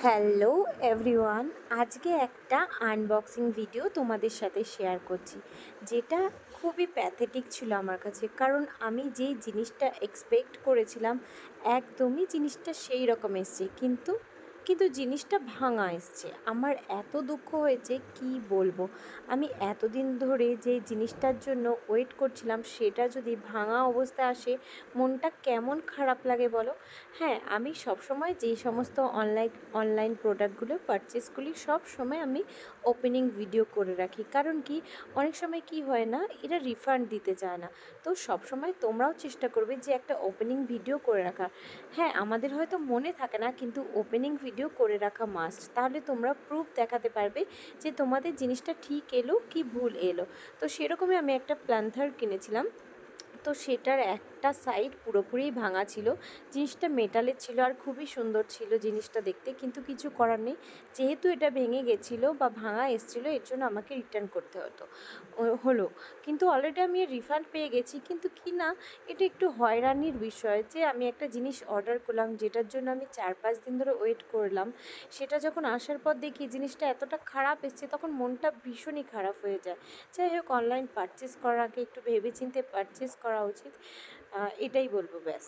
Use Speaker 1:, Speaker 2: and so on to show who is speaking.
Speaker 1: Hello everyone, আজকে একটা unboxing video তোমাদের সাথে শেয়ার করছি, যেটা খুবই প্যাথেটিক ছিল আমার কাছে। কারণ আমি যেই জিনিসটা এক্সপেক্ট করেছিলাম একদমই জিনিসটা সেই রকম এসছে, কিন্তু জিনিসটা ভাঙা এসছে। আমার এত দুঃখ হয়েছে কি বলবো। আমি এতদিন ধরে যে জিনিসটার জন্য ওয়েট করছিলাম সেটা যদি ভাঙা অবস্থায় আসে, মনটা কেমন খারাপ লাগে বলো। হ্যাঁ, আমি সবসময় যেই সমস্ত অনলাইন প্রোডাক্টগুলো পারচেস করি, সব সময় আমি ওপেনিং ভিডিও করে রাখি। কারণ কি, অনেক সময় কি হয় না, এরা রিফান্ড দিতে চায় না। তো সব সময় তোমরাও চেষ্টা করবে যে একটা ওপেনিং ভিডিও করে রাখা। হ্যাঁ, আমাদের হয়তো মনে থাকে না, কিন্তু ওপেনিং ভিডিও করে রাখা মাস্ট। তাহলে তোমরা প্রুফ দেখাতে পারবে যে তোমাদের জিনিসটা ঠিক এলো কি ভুল এলো। তো সেরকমই আমি একটা প্ল্যান্থার কিনেছিলাম। তো সেটার একটা সাইড পুরোপুরিই ভাঙা ছিল। জিনিসটা মেটালের ছিল আর খুবই সুন্দর ছিল জিনিসটা দেখতে, কিন্তু কিছু করার নেই। যেহেতু এটা ভেঙে গেছিলো বা ভাঙা এসেছিলো, এর জন্য আমাকে রিটার্ন করতে হলো। কিন্তু অলরেডি আমি রিফান্ড পেয়ে গেছি, কিন্তু কি না, এটা একটু হয়রানির বিষয় যে আমি একটা জিনিস অর্ডার করলাম যেটার জন্য আমি 4-5 দিন ধরে ওয়েট করলাম। সেটা যখন আসার পর দেখি জিনিসটা এতটা খারাপ এসছে, তখন মনটা ভীষণই খারাপ হয়ে যায়। যাই হোক, অনলাইন পারচেস করার আগে একটু ভেবেচিন্তে পারচেস করা উচিত, এটাই বলবো, ব্যাস।